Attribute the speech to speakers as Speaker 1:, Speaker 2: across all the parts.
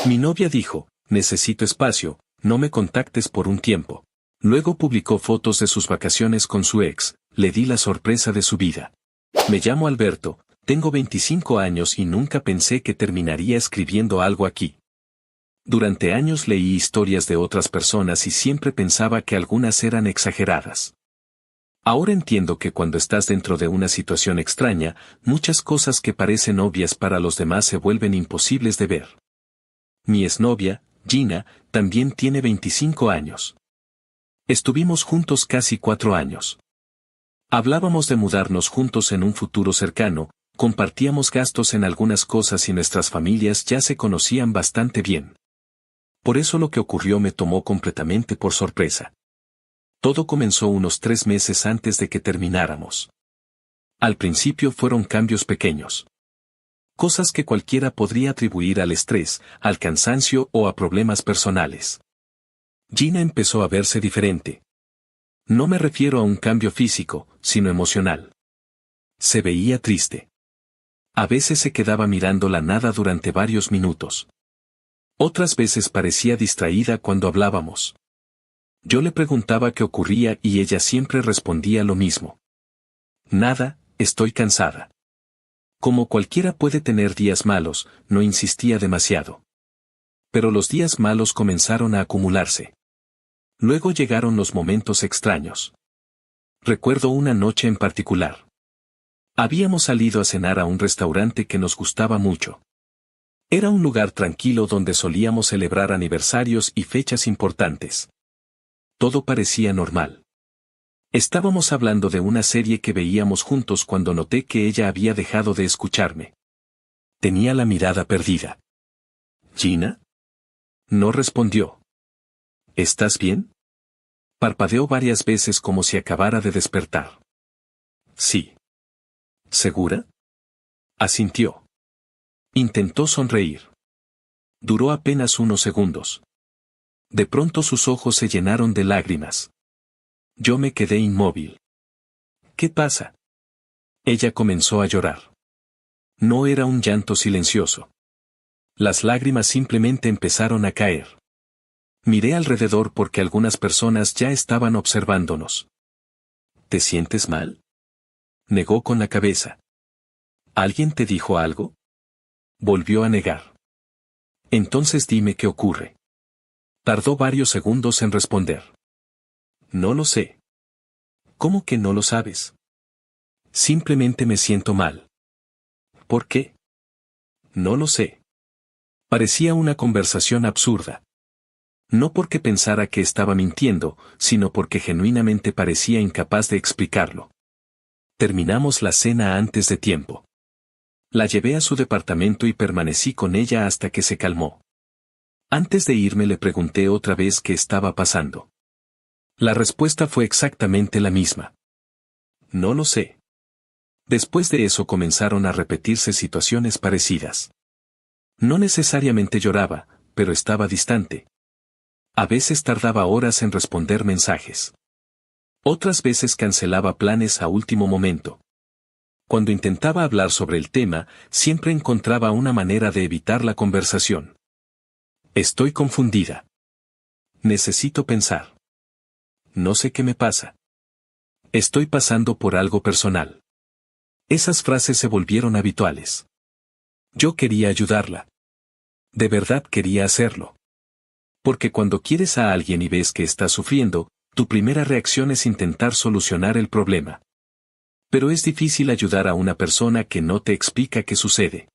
Speaker 1: Mi novia dijo, necesito espacio, no me contactes por un tiempo. Luego publicó fotos de sus vacaciones con su ex, le di la sorpresa de su vida. Me llamo Alberto, tengo 25 años y nunca pensé que terminaría escribiendo algo aquí. Durante años leí historias de otras personas y siempre pensaba que algunas eran exageradas. Ahora entiendo que cuando estás dentro de una situación extraña, muchas cosas que parecen obvias para los demás se vuelven imposibles de ver. Mi exnovia, Gina, también tiene 25 años. Estuvimos juntos casi 4 años. Hablábamos de mudarnos juntos en un futuro cercano, compartíamos gastos en algunas cosas y nuestras familias ya se conocían bastante bien. Por eso lo que ocurrió me tomó completamente por sorpresa. Todo comenzó unos 3 meses antes de que termináramos. Al principio fueron cambios pequeños. Cosas que cualquiera podría atribuir al estrés, al cansancio o a problemas personales. Gina empezó a verse diferente. No me refiero a un cambio físico, sino emocional. Se veía triste. A veces se quedaba mirando la nada durante varios minutos. Otras veces parecía distraída cuando hablábamos. Yo le preguntaba qué ocurría y ella siempre respondía lo mismo. Nada, estoy cansada. Como cualquiera puede tener días malos, no insistía demasiado. Pero los días malos comenzaron a acumularse. Luego llegaron los momentos extraños. Recuerdo una noche en particular. Habíamos salido a cenar a un restaurante que nos gustaba mucho. Era un lugar tranquilo donde solíamos celebrar aniversarios y fechas importantes. Todo parecía normal. Estábamos hablando de una serie que veíamos juntos cuando noté que ella había dejado de escucharme. Tenía la mirada perdida. ¿Gina? No respondió. ¿Estás bien? Parpadeó varias veces como si acabara de despertar. Sí. ¿Segura? Asintió. Intentó sonreír. Duró apenas unos segundos. De pronto sus ojos se llenaron de lágrimas. Yo me quedé inmóvil. ¿Qué pasa? Ella comenzó a llorar. No era un llanto silencioso. Las lágrimas simplemente empezaron a caer. Miré alrededor porque algunas personas ya estaban observándonos. ¿Te sientes mal? Negó con la cabeza. ¿Alguien te dijo algo? Volvió a negar. Entonces dime qué ocurre. Tardó varios segundos en responder. No lo sé. ¿Cómo que no lo sabes? Simplemente me siento mal. ¿Por qué? No lo sé. Parecía una conversación absurda. No porque pensara que estaba mintiendo, sino porque genuinamente parecía incapaz de explicarlo. Terminamos la cena antes de tiempo. La llevé a su departamento y permanecí con ella hasta que se calmó. Antes de irme le pregunté otra vez qué estaba pasando. La respuesta fue exactamente la misma. No lo sé. Después de eso comenzaron a repetirse situaciones parecidas. No necesariamente lloraba, pero estaba distante. A veces tardaba horas en responder mensajes. Otras veces cancelaba planes a último momento. Cuando intentaba hablar sobre el tema, siempre encontraba una manera de evitar la conversación. Estoy confundida. Necesito pensar. No sé qué me pasa. Estoy pasando por algo personal. Esas frases se volvieron habituales. Yo quería ayudarla. De verdad quería hacerlo. Porque cuando quieres a alguien y ves que está sufriendo, tu primera reacción es intentar solucionar el problema. Pero es difícil ayudar a una persona que no te explica qué sucede.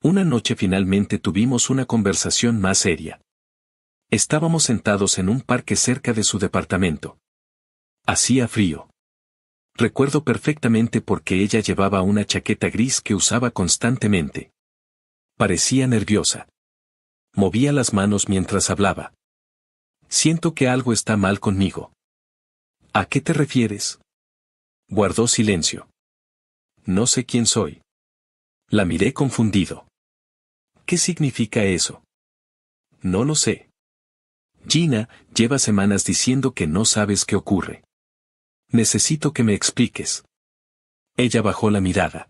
Speaker 1: Una noche finalmente tuvimos una conversación más seria. Estábamos sentados en un parque cerca de su departamento. Hacía frío. Recuerdo perfectamente porque ella llevaba una chaqueta gris que usaba constantemente. Parecía nerviosa. Movía las manos mientras hablaba. Siento que algo está mal conmigo. ¿A qué te refieres? Guardó silencio. No sé quién soy. La miré confundido. ¿Qué significa eso? No lo sé. Gina, lleva semanas diciendo que no sabes qué ocurre. Necesito que me expliques. Ella bajó la mirada.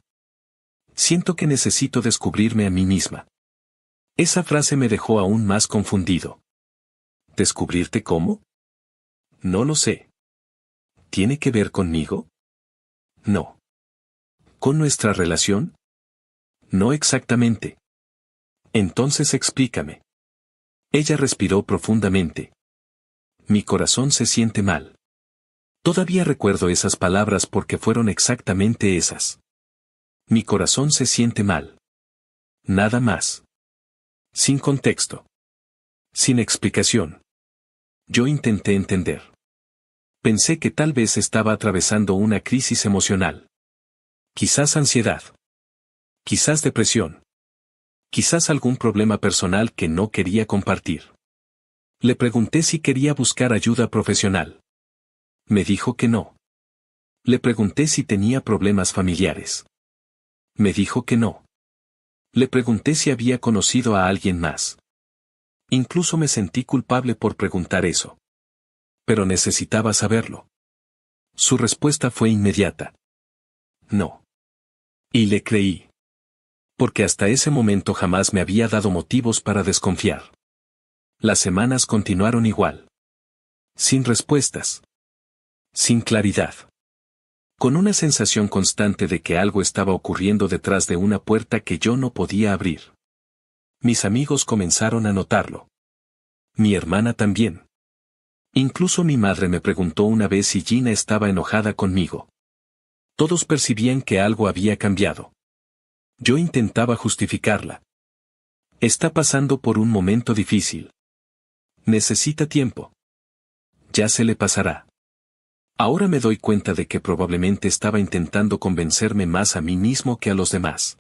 Speaker 1: Siento que necesito descubrirme a mí misma. Esa frase me dejó aún más confundido. ¿Descubrirte cómo? No lo sé. ¿Tiene que ver conmigo? No. ¿Con nuestra relación? No exactamente. Entonces explícame. Ella respiró profundamente. Mi corazón se siente mal. Todavía recuerdo esas palabras porque fueron exactamente esas. Mi corazón se siente mal. Nada más. Sin contexto. Sin explicación. Yo intenté entender. Pensé que tal vez estaba atravesando una crisis emocional. Quizás ansiedad. Quizás depresión. Quizás algún problema personal que no quería compartir. Le pregunté si quería buscar ayuda profesional. Me dijo que no. Le pregunté si tenía problemas familiares. Me dijo que no. Le pregunté si había conocido a alguien más. Incluso me sentí culpable por preguntar eso. Pero necesitaba saberlo. Su respuesta fue inmediata. No. Y le creí. Porque hasta ese momento jamás me había dado motivos para desconfiar. Las semanas continuaron igual. Sin respuestas. Sin claridad. Con una sensación constante de que algo estaba ocurriendo detrás de una puerta que yo no podía abrir. Mis amigos comenzaron a notarlo. Mi hermana también. Incluso mi madre me preguntó una vez si Gina estaba enojada conmigo. Todos percibían que algo había cambiado. Yo intentaba justificarla. Está pasando por un momento difícil. Necesita tiempo. Ya se le pasará. Ahora me doy cuenta de que probablemente estaba intentando convencerme más a mí mismo que a los demás.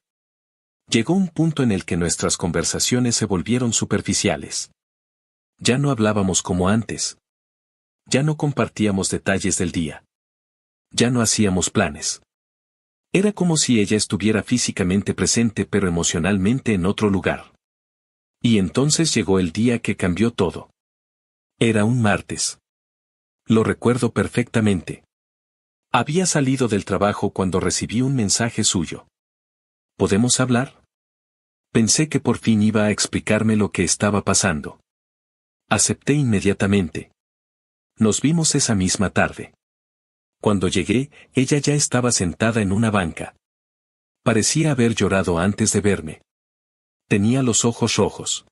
Speaker 1: Llegó un punto en el que nuestras conversaciones se volvieron superficiales. Ya no hablábamos como antes. Ya no compartíamos detalles del día. Ya no hacíamos planes. Era como si ella estuviera físicamente presente pero emocionalmente en otro lugar. Y entonces llegó el día que cambió todo. Era un martes. Lo recuerdo perfectamente. Había salido del trabajo cuando recibí un mensaje suyo. ¿Podemos hablar? Pensé que por fin iba a explicarme lo que estaba pasando. Acepté inmediatamente. Nos vimos esa misma tarde. Cuando llegué, ella ya estaba sentada en una banca. Parecía haber llorado antes de verme. Tenía los ojos rojos.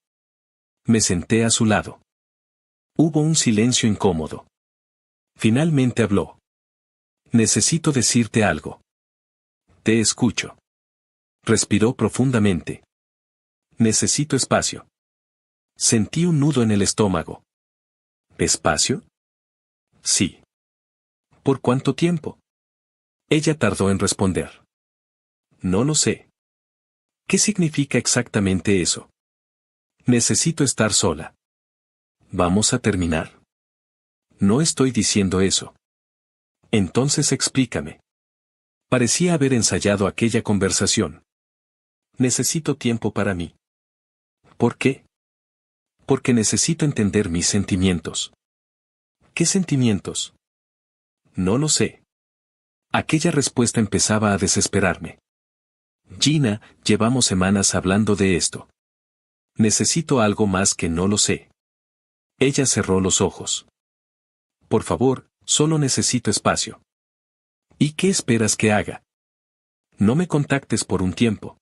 Speaker 1: Me senté a su lado. Hubo un silencio incómodo. Finalmente habló. Necesito decirte algo. Te escucho. Respiró profundamente. Necesito espacio. Sentí un nudo en el estómago. ¿Espacio? Sí. ¿Por cuánto tiempo? Ella tardó en responder. No lo sé. ¿Qué significa exactamente eso? Necesito estar sola. ¿Vamos a terminar? No estoy diciendo eso. Entonces explícame. Parecía haber ensayado aquella conversación. Necesito tiempo para mí. ¿Por qué? Porque necesito entender mis sentimientos. ¿Qué sentimientos? No lo sé. Aquella respuesta empezaba a desesperarme. Gina, llevamos semanas hablando de esto. Necesito algo más que no lo sé. Ella cerró los ojos. Por favor, solo necesito espacio. ¿Y qué esperas que haga? No me contactes por un tiempo.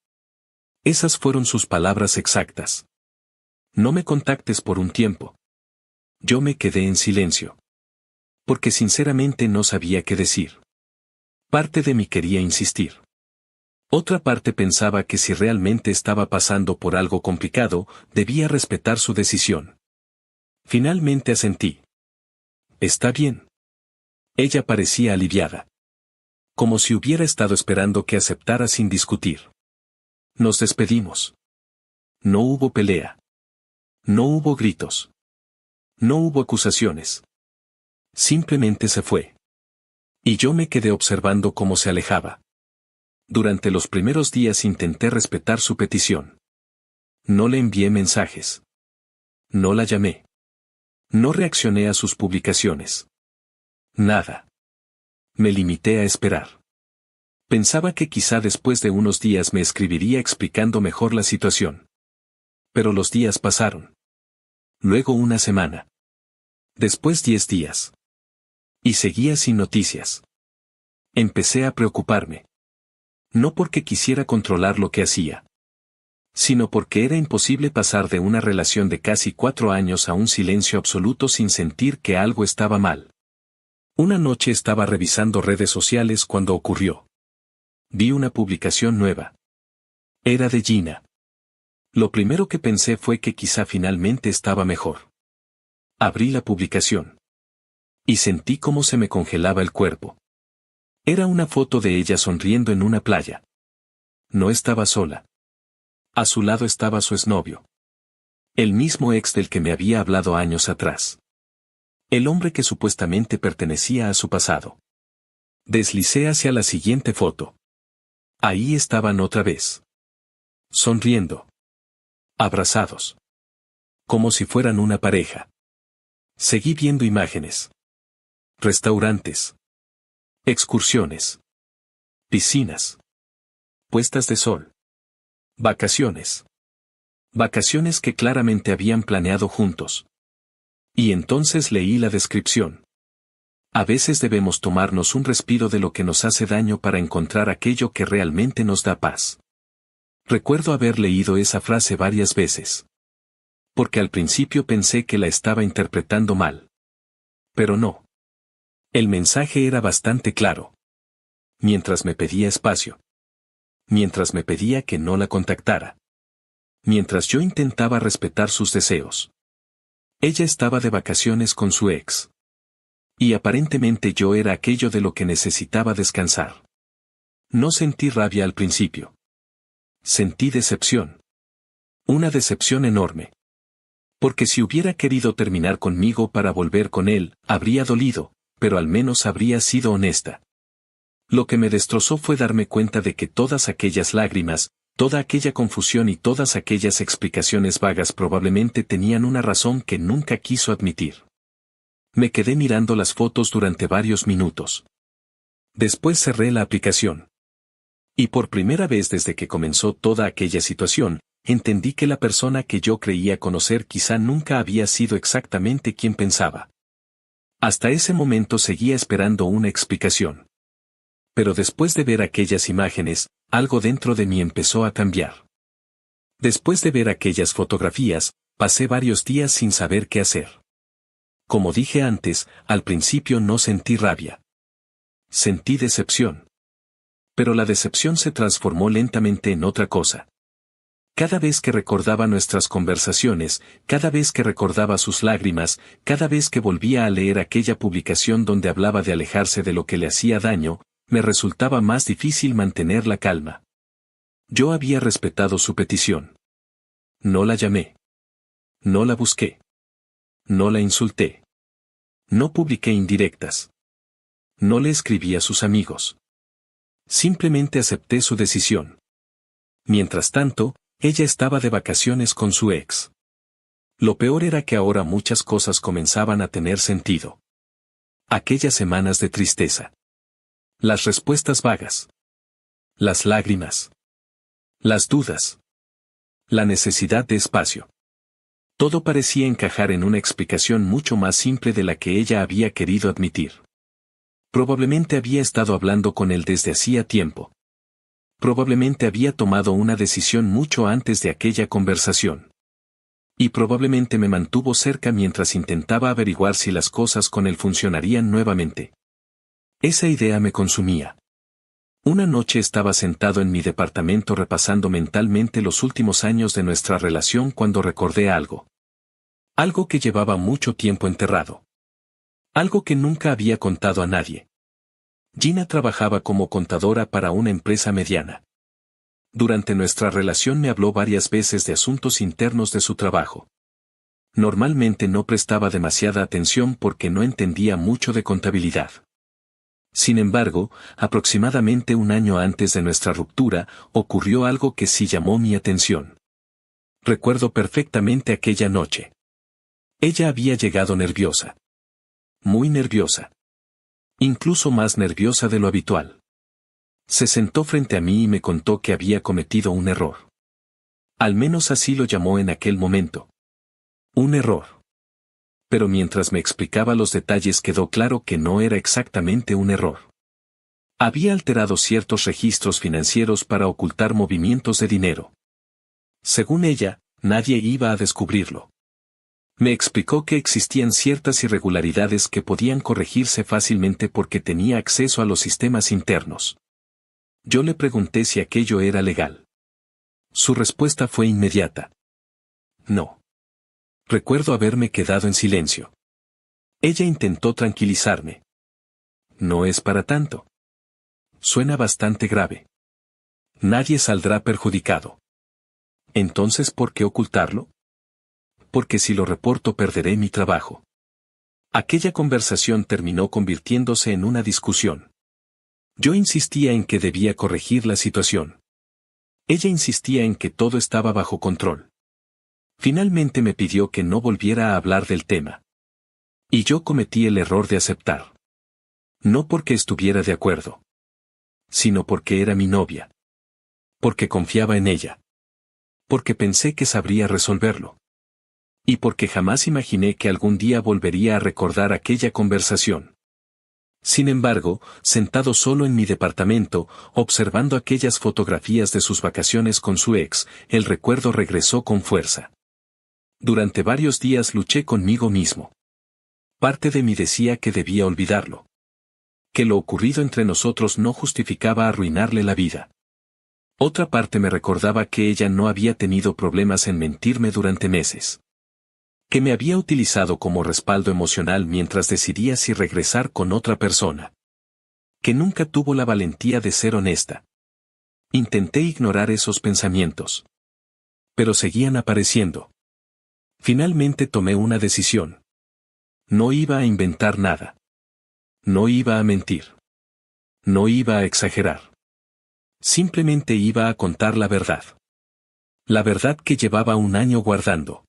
Speaker 1: Esas fueron sus palabras exactas. No me contactes por un tiempo. Yo me quedé en silencio. Porque sinceramente no sabía qué decir. Parte de mí quería insistir. Otra parte pensaba que si realmente estaba pasando por algo complicado, debía respetar su decisión. Finalmente asentí. Está bien. Ella parecía aliviada. Como si hubiera estado esperando que aceptara sin discutir. Nos despedimos. No hubo pelea. No hubo gritos. No hubo acusaciones. Simplemente se fue. Y yo me quedé observando cómo se alejaba. Durante los primeros días intenté respetar su petición. No le envié mensajes. No la llamé. No reaccioné a sus publicaciones. Nada. Me limité a esperar. Pensaba que quizá después de unos días me escribiría explicando mejor la situación. Pero los días pasaron. Luego una semana. Después 10 días. Y seguía sin noticias. Empecé a preocuparme. No porque quisiera controlar lo que hacía, sino porque era imposible pasar de una relación de casi 4 años a un silencio absoluto sin sentir que algo estaba mal. Una noche estaba revisando redes sociales cuando ocurrió. Vi una publicación nueva. Era de Gina. Lo primero que pensé fue que quizá finalmente estaba mejor. Abrí la publicación. Y sentí cómo se me congelaba el cuerpo. Era una foto de ella sonriendo en una playa. No estaba sola. A su lado estaba su exnovio. El mismo ex del que me había hablado años atrás. El hombre que supuestamente pertenecía a su pasado. Deslicé hacia la siguiente foto. Ahí estaban otra vez. Sonriendo. Abrazados. Como si fueran una pareja. Seguí viendo imágenes. Restaurantes. Excursiones. Piscinas. Puestas de sol. Vacaciones. Vacaciones que claramente habían planeado juntos. Y entonces leí la descripción. A veces debemos tomarnos un respiro de lo que nos hace daño para encontrar aquello que realmente nos da paz. Recuerdo haber leído esa frase varias veces. Porque al principio pensé que la estaba interpretando mal. Pero no. El mensaje era bastante claro. Mientras me pedía espacio. Mientras me pedía que no la contactara. Mientras yo intentaba respetar sus deseos. Ella estaba de vacaciones con su ex. Y aparentemente yo era aquello de lo que necesitaba descansar. No sentí rabia al principio. Sentí decepción. Una decepción enorme. Porque si hubiera querido terminar conmigo para volver con él, habría dolido, pero al menos habría sido honesta. Lo que me destrozó fue darme cuenta de que todas aquellas lágrimas, toda aquella confusión y todas aquellas explicaciones vagas probablemente tenían una razón que nunca quiso admitir. Me quedé mirando las fotos durante varios minutos. Después cerré la aplicación. Y por primera vez desde que comenzó toda aquella situación, entendí que la persona que yo creía conocer quizá nunca había sido exactamente quien pensaba. Hasta ese momento seguía esperando una explicación. Pero después de ver aquellas imágenes, algo dentro de mí empezó a cambiar. Después de ver aquellas fotografías, pasé varios días sin saber qué hacer. Como dije antes, al principio no sentí rabia. Sentí decepción. Pero la decepción se transformó lentamente en otra cosa. Cada vez que recordaba nuestras conversaciones, cada vez que recordaba sus lágrimas, cada vez que volvía a leer aquella publicación donde hablaba de alejarse de lo que le hacía daño, me resultaba más difícil mantener la calma. Yo había respetado su petición. No la llamé. No la busqué. No la insulté. No publiqué indirectas. No le escribí a sus amigos. Simplemente acepté su decisión. Mientras tanto, ella estaba de vacaciones con su ex. Lo peor era que ahora muchas cosas comenzaban a tener sentido. Aquellas semanas de tristeza. Las respuestas vagas. Las lágrimas. Las dudas. La necesidad de espacio. Todo parecía encajar en una explicación mucho más simple de la que ella había querido admitir. Probablemente había estado hablando con él desde hacía tiempo. Probablemente había tomado una decisión mucho antes de aquella conversación. Y probablemente me mantuvo cerca mientras intentaba averiguar si las cosas con él funcionarían nuevamente. Esa idea me consumía. Una noche estaba sentado en mi departamento repasando mentalmente los últimos años de nuestra relación cuando recordé algo. Algo que llevaba mucho tiempo enterrado. Algo que nunca había contado a nadie. Gina trabajaba como contadora para una empresa mediana. Durante nuestra relación me habló varias veces de asuntos internos de su trabajo. Normalmente no prestaba demasiada atención porque no entendía mucho de contabilidad. Sin embargo, aproximadamente un año antes de nuestra ruptura, ocurrió algo que sí llamó mi atención. Recuerdo perfectamente aquella noche. Ella había llegado nerviosa. Muy nerviosa. Incluso más nerviosa de lo habitual. Se sentó frente a mí y me contó que había cometido un error. Al menos así lo llamó en aquel momento. Un error. Pero mientras me explicaba los detalles quedó claro que no era exactamente un error. Había alterado ciertos registros financieros para ocultar movimientos de dinero. Según ella, nadie iba a descubrirlo. Me explicó que existían ciertas irregularidades que podían corregirse fácilmente porque tenía acceso a los sistemas internos. Yo le pregunté si aquello era legal. Su respuesta fue inmediata. No. Recuerdo haberme quedado en silencio. Ella intentó tranquilizarme. No es para tanto. Suena bastante grave. Nadie saldrá perjudicado. Entonces, ¿por qué ocultarlo? Porque si lo reporto perderé mi trabajo. Aquella conversación terminó convirtiéndose en una discusión. Yo insistía en que debía corregir la situación. Ella insistía en que todo estaba bajo control. Finalmente me pidió que no volviera a hablar del tema. Y yo cometí el error de aceptar. No porque estuviera de acuerdo, sino porque era mi novia. Porque confiaba en ella. Porque pensé que sabría resolverlo. Y porque jamás imaginé que algún día volvería a recordar aquella conversación. Sin embargo, sentado solo en mi departamento, observando aquellas fotografías de sus vacaciones con su ex, el recuerdo regresó con fuerza. Durante varios días luché conmigo mismo. Parte de mí decía que debía olvidarlo. Que lo ocurrido entre nosotros no justificaba arruinarle la vida. Otra parte me recordaba que ella no había tenido problemas en mentirme durante meses. Que me había utilizado como respaldo emocional mientras decidía si regresar con otra persona. Que nunca tuvo la valentía de ser honesta. Intenté ignorar esos pensamientos. Pero seguían apareciendo. Finalmente tomé una decisión. No iba a inventar nada. No iba a mentir. No iba a exagerar. Simplemente iba a contar la verdad. La verdad que llevaba un año guardando.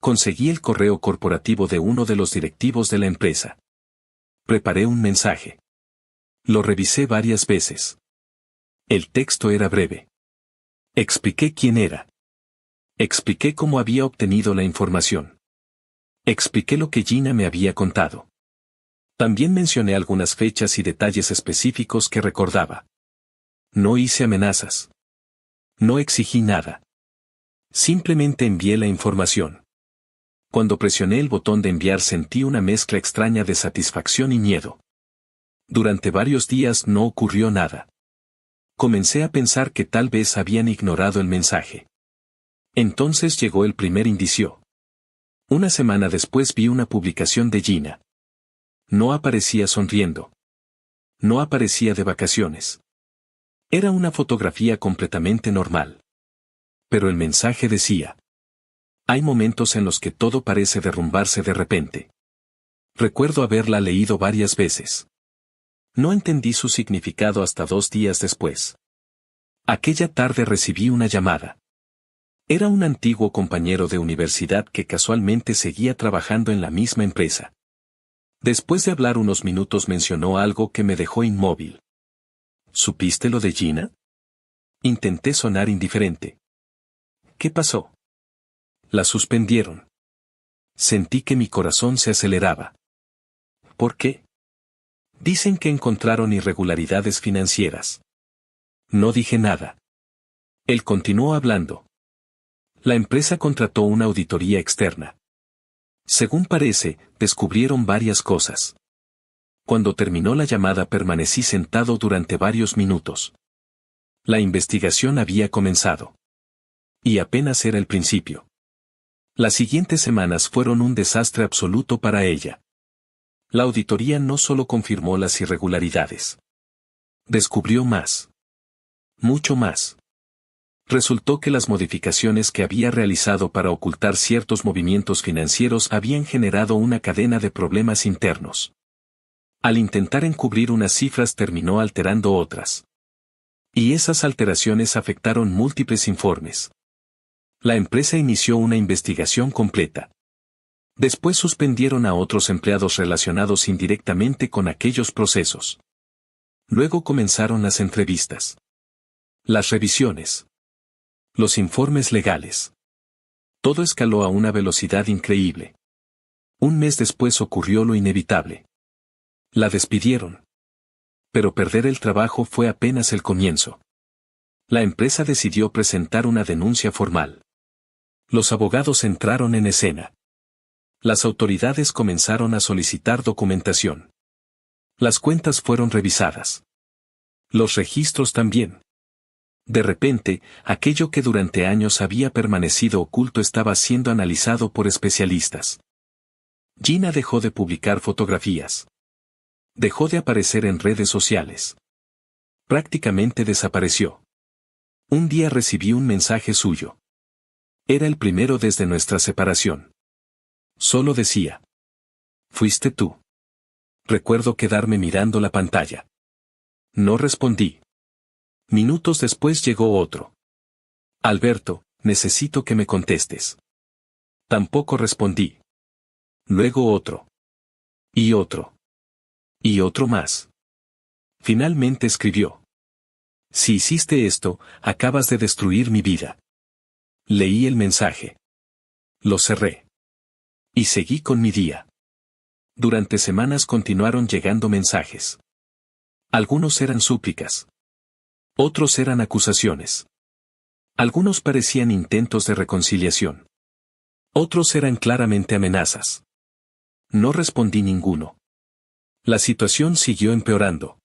Speaker 1: Conseguí el correo corporativo de uno de los directivos de la empresa. Preparé un mensaje. Lo revisé varias veces. El texto era breve. Expliqué quién era. Expliqué cómo había obtenido la información. Expliqué lo que Gina me había contado. También mencioné algunas fechas y detalles específicos que recordaba. No hice amenazas. No exigí nada. Simplemente envié la información. Cuando presioné el botón de enviar sentí una mezcla extraña de satisfacción y miedo. Durante varios días no ocurrió nada. Comencé a pensar que tal vez habían ignorado el mensaje. Entonces llegó el primer indicio. Una semana después vi una publicación de Gina. No aparecía sonriendo. No aparecía de vacaciones. Era una fotografía completamente normal. Pero el mensaje decía: hay momentos en los que todo parece derrumbarse de repente. Recuerdo haberla leído varias veces. No entendí su significado hasta 2 días después. Aquella tarde recibí una llamada. Era un antiguo compañero de universidad que casualmente seguía trabajando en la misma empresa. Después de hablar unos minutos mencionó algo que me dejó inmóvil. ¿Supiste lo de Gina? Intenté sonar indiferente. ¿Qué pasó? La suspendieron. Sentí que mi corazón se aceleraba. ¿Por qué? Dicen que encontraron irregularidades financieras. No dije nada. Él continuó hablando. La empresa contrató una auditoría externa. Según parece, descubrieron varias cosas. Cuando terminó la llamada permanecí sentado durante varios minutos. La investigación había comenzado. Y apenas era el principio. Las siguientes semanas fueron un desastre absoluto para ella. La auditoría no solo confirmó las irregularidades. Descubrió más. Mucho más. Resultó que las modificaciones que había realizado para ocultar ciertos movimientos financieros habían generado una cadena de problemas internos. Al intentar encubrir unas cifras terminó alterando otras. Y esas alteraciones afectaron múltiples informes. La empresa inició una investigación completa. Después suspendieron a otros empleados relacionados indirectamente con aquellos procesos. Luego comenzaron las entrevistas. Las revisiones. Los informes legales. Todo escaló a una velocidad increíble. Un mes después ocurrió lo inevitable. La despidieron. Pero perder el trabajo fue apenas el comienzo. La empresa decidió presentar una denuncia formal. Los abogados entraron en escena. Las autoridades comenzaron a solicitar documentación. Las cuentas fueron revisadas. Los registros también. De repente, aquello que durante años había permanecido oculto estaba siendo analizado por especialistas. Gina dejó de publicar fotografías. Dejó de aparecer en redes sociales. Prácticamente desapareció. Un día recibí un mensaje suyo. Era el primero desde nuestra separación. Solo decía: ¿fuiste tú? Recuerdo quedarme mirando la pantalla. No respondí. Minutos después llegó otro. Alberto, necesito que me contestes. Tampoco respondí. Luego otro. Y otro. Y otro más. Finalmente escribió: si hiciste esto, acabas de destruir mi vida. Leí el mensaje. Lo cerré. Y seguí con mi día. Durante semanas continuaron llegando mensajes. Algunos eran súplicas. Otros eran acusaciones. Algunos parecían intentos de reconciliación. Otros eran claramente amenazas. No respondí ninguno. La situación siguió empeorando.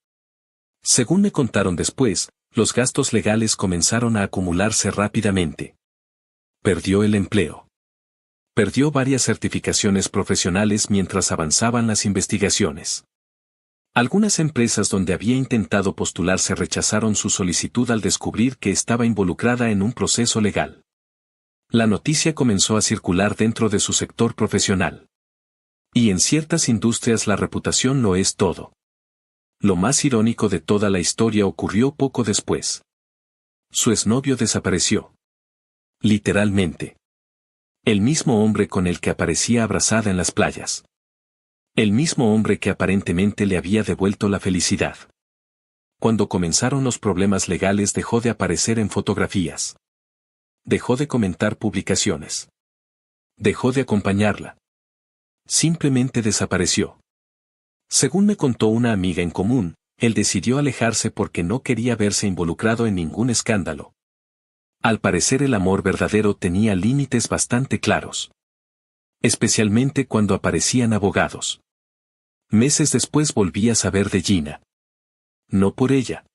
Speaker 1: Según me contaron después, los gastos legales comenzaron a acumularse rápidamente. Perdió el empleo. Perdió varias certificaciones profesionales mientras avanzaban las investigaciones. Algunas empresas donde había intentado postularse rechazaron su solicitud al descubrir que estaba involucrada en un proceso legal. La noticia comenzó a circular dentro de su sector profesional. Y en ciertas industrias la reputación lo es todo. Lo más irónico de toda la historia ocurrió poco después. Su exnovio desapareció. Literalmente. El mismo hombre con el que aparecía abrazada en las playas. El mismo hombre que aparentemente le había devuelto la felicidad. Cuando comenzaron los problemas legales dejó de aparecer en fotografías. Dejó de comentar publicaciones. Dejó de acompañarla. Simplemente desapareció. Según me contó una amiga en común, él decidió alejarse porque no quería verse involucrado en ningún escándalo. Al parecer el amor verdadero tenía límites bastante claros. Especialmente cuando aparecían abogados. Meses después volví a saber de Gina. No por ella,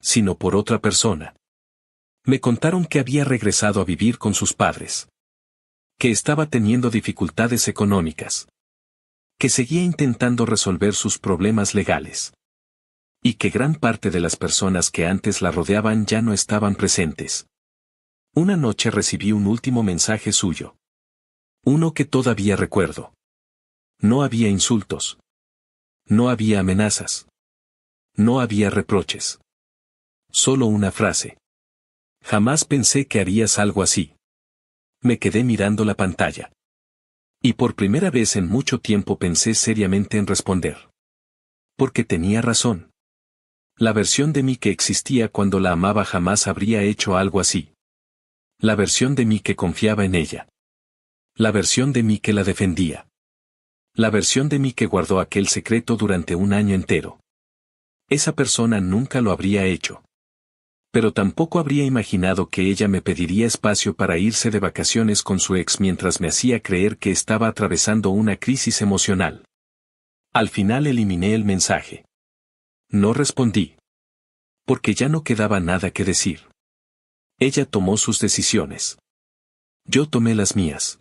Speaker 1: sino por otra persona. Me contaron que había regresado a vivir con sus padres. Que estaba teniendo dificultades económicas. Que seguía intentando resolver sus problemas legales. Y que gran parte de las personas que antes la rodeaban ya no estaban presentes. Una noche recibí un último mensaje suyo. Uno que todavía recuerdo. No había insultos. No había amenazas. No había reproches. Solo una frase. Jamás pensé que harías algo así. Me quedé mirando la pantalla. Y por primera vez en mucho tiempo pensé seriamente en responder. Porque tenía razón. La versión de mí que existía cuando la amaba jamás habría hecho algo así. La versión de mí que confiaba en ella. La versión de mí que la defendía. La versión de mí que guardó aquel secreto durante un año entero. Esa persona nunca lo habría hecho. Pero tampoco habría imaginado que ella me pediría espacio para irse de vacaciones con su ex mientras me hacía creer que estaba atravesando una crisis emocional. Al final eliminé el mensaje. No respondí. Porque ya no quedaba nada que decir. Ella tomó sus decisiones. Yo tomé las mías.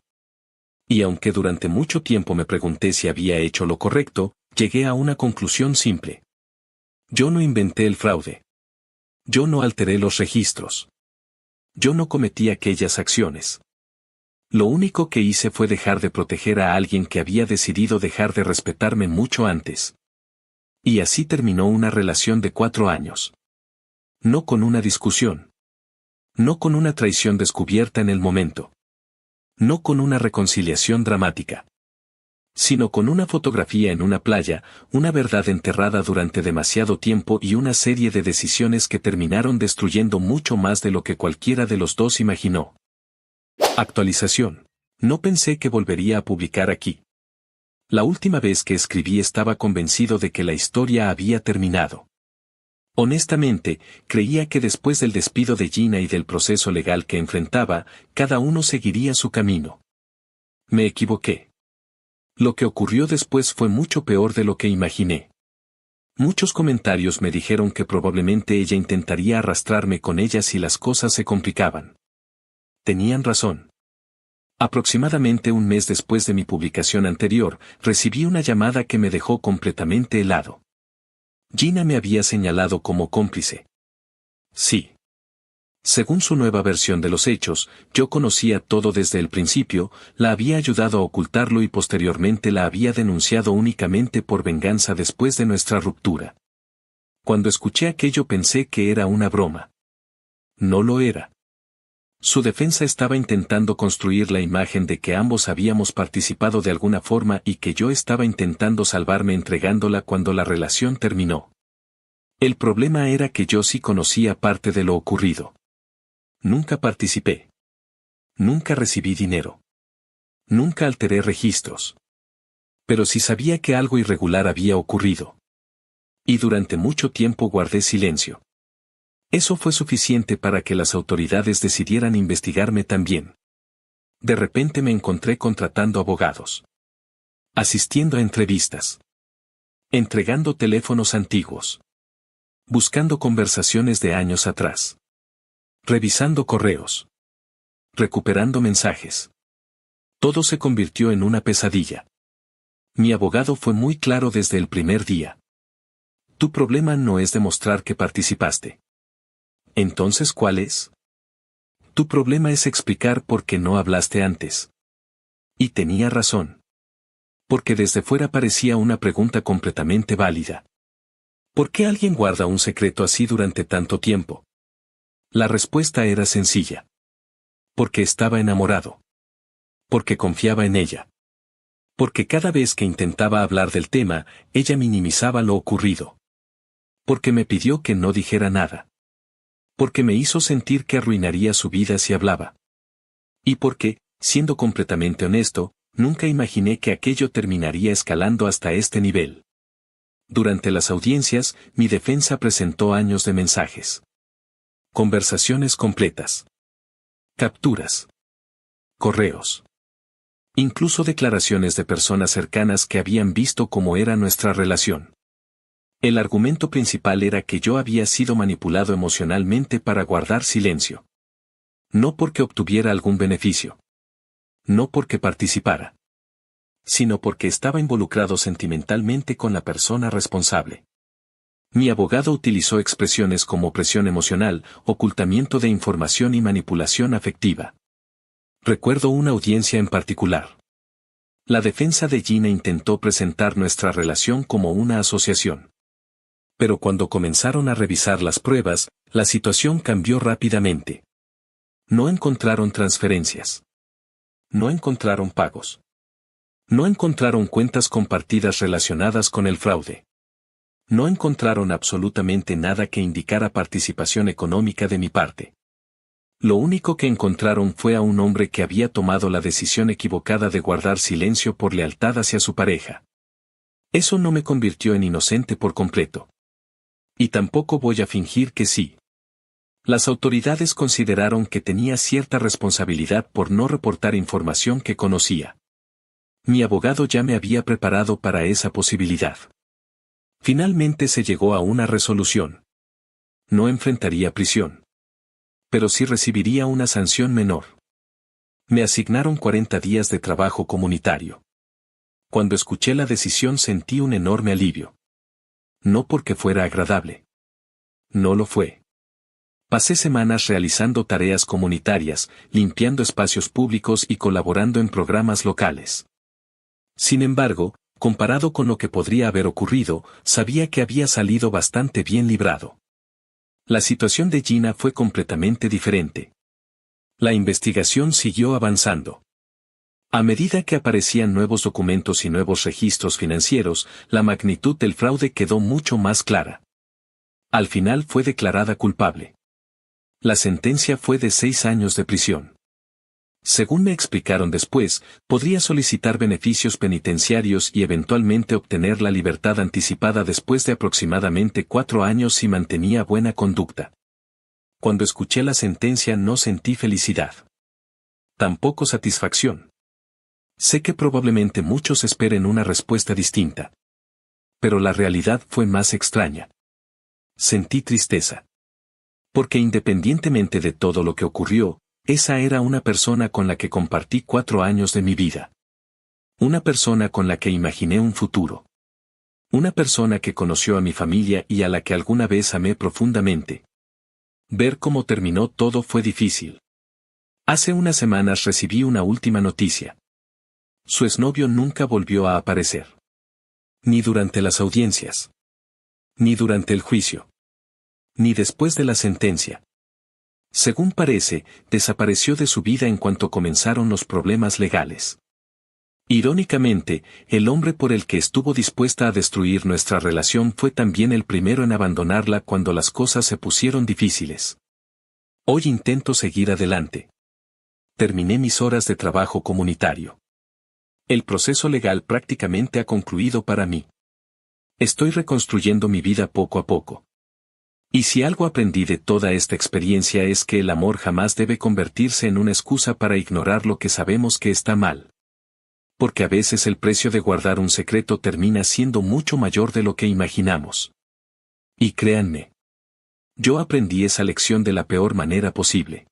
Speaker 1: Y aunque durante mucho tiempo me pregunté si había hecho lo correcto, llegué a una conclusión simple. Yo no inventé el fraude. Yo no alteré los registros. Yo no cometí aquellas acciones. Lo único que hice fue dejar de proteger a alguien que había decidido dejar de respetarme mucho antes. Y así terminó una relación de 4 años. No con una discusión. No con una traición descubierta en el momento. No con una reconciliación dramática. sino con una fotografía en una playa, una verdad enterrada durante demasiado tiempo y una serie de decisiones que terminaron destruyendo mucho más de lo que cualquiera de los dos imaginó. Actualización. No pensé que volvería a publicar aquí. La última vez que escribí estaba convencido de que la historia había terminado. Honestamente, creía que después del despido de Gina y del proceso legal que enfrentaba, cada uno seguiría su camino. Me equivoqué. Lo que ocurrió después fue mucho peor de lo que imaginé. Muchos comentarios me dijeron que probablemente ella intentaría arrastrarme con ella si las cosas se complicaban. Tenían razón. Aproximadamente un mes después de mi publicación anterior, recibí una llamada que me dejó completamente helado. Gina me había señalado como cómplice. Sí. Según su nueva versión de los hechos, yo conocía todo desde el principio, la había ayudado a ocultarlo y posteriormente la había denunciado únicamente por venganza después de nuestra ruptura. Cuando escuché aquello pensé que era una broma. No lo era. Su defensa estaba intentando construir la imagen de que ambos habíamos participado de alguna forma y que yo estaba intentando salvarme entregándola cuando la relación terminó. El problema era que yo sí conocía parte de lo ocurrido. Nunca participé. Nunca recibí dinero. Nunca alteré registros. Pero sí sabía que algo irregular había ocurrido. Y durante mucho tiempo guardé silencio. Eso fue suficiente para que las autoridades decidieran investigarme también. De repente me encontré contratando abogados. Asistiendo a entrevistas. Entregando teléfonos antiguos. Buscando conversaciones de años atrás. Revisando correos. Recuperando mensajes. Todo se convirtió en una pesadilla. Mi abogado fue muy claro desde el primer día. Tu problema no es demostrar que participaste. Entonces, ¿cuál es? Tu problema es explicar por qué no hablaste antes. Y tenía razón. Porque desde fuera parecía una pregunta completamente válida. ¿Por qué alguien guarda un secreto así durante tanto tiempo? La respuesta era sencilla. Porque estaba enamorado. Porque confiaba en ella. Porque cada vez que intentaba hablar del tema, ella minimizaba lo ocurrido. Porque me pidió que no dijera nada. Porque me hizo sentir que arruinaría su vida si hablaba. Y porque, siendo completamente honesto, nunca imaginé que aquello terminaría escalando hasta este nivel. Durante las audiencias, mi defensa presentó años de mensajes. Conversaciones completas. Capturas. Correos. Incluso declaraciones de personas cercanas que habían visto cómo era nuestra relación. El argumento principal era que yo había sido manipulado emocionalmente para guardar silencio. No porque obtuviera algún beneficio. No porque participara. Sino porque estaba involucrado sentimentalmente con la persona responsable. Mi abogado utilizó expresiones como presión emocional, ocultamiento de información y manipulación afectiva. Recuerdo una audiencia en particular. La defensa de Gina intentó presentar nuestra relación como una asociación. Pero cuando comenzaron a revisar las pruebas, la situación cambió rápidamente. No encontraron transferencias. No encontraron pagos. No encontraron cuentas compartidas relacionadas con el fraude. No encontraron absolutamente nada que indicara participación económica de mi parte. Lo único que encontraron fue a un hombre que había tomado la decisión equivocada de guardar silencio por lealtad hacia su pareja. Eso no me convirtió en inocente por completo. Y tampoco voy a fingir que sí. Las autoridades consideraron que tenía cierta responsabilidad por no reportar información que conocía. Mi abogado ya me había preparado para esa posibilidad. Finalmente se llegó a una resolución. No enfrentaría prisión. Pero sí recibiría una sanción menor. Me asignaron 40 días de trabajo comunitario. Cuando escuché la decisión sentí un enorme alivio. No porque fuera agradable. No lo fue. Pasé semanas realizando tareas comunitarias, limpiando espacios públicos y colaborando en programas locales. Sin embargo, comparado con lo que podría haber ocurrido, sabía que había salido bastante bien librado. La situación de Gina fue completamente diferente. La investigación siguió avanzando. A medida que aparecían nuevos documentos y nuevos registros financieros, la magnitud del fraude quedó mucho más clara. Al final fue declarada culpable. La sentencia fue de 6 años de prisión. Según me explicaron después, podría solicitar beneficios penitenciarios y eventualmente obtener la libertad anticipada después de aproximadamente 4 años si mantenía buena conducta. Cuando escuché la sentencia no sentí felicidad. Tampoco satisfacción. Sé que probablemente muchos esperen una respuesta distinta. Pero la realidad fue más extraña. Sentí tristeza. Porque independientemente de todo lo que ocurrió, esa era una persona con la que compartí 4 años de mi vida. Una persona con la que imaginé un futuro. Una persona que conoció a mi familia y a la que alguna vez amé profundamente. Ver cómo terminó todo fue difícil. Hace unas semanas recibí una última noticia. Su exnovio nunca volvió a aparecer. Ni durante las audiencias. Ni durante el juicio. Ni después de la sentencia. Según parece, desapareció de su vida en cuanto comenzaron los problemas legales. Irónicamente, el hombre por el que estuvo dispuesta a destruir nuestra relación fue también el primero en abandonarla cuando las cosas se pusieron difíciles. Hoy intento seguir adelante. Terminé mis horas de trabajo comunitario. El proceso legal prácticamente ha concluido para mí. Estoy reconstruyendo mi vida poco a poco. Y si algo aprendí de toda esta experiencia es que el amor jamás debe convertirse en una excusa para ignorar lo que sabemos que está mal. Porque a veces el precio de guardar un secreto termina siendo mucho mayor de lo que imaginamos. Y créanme. Yo aprendí esa lección de la peor manera posible.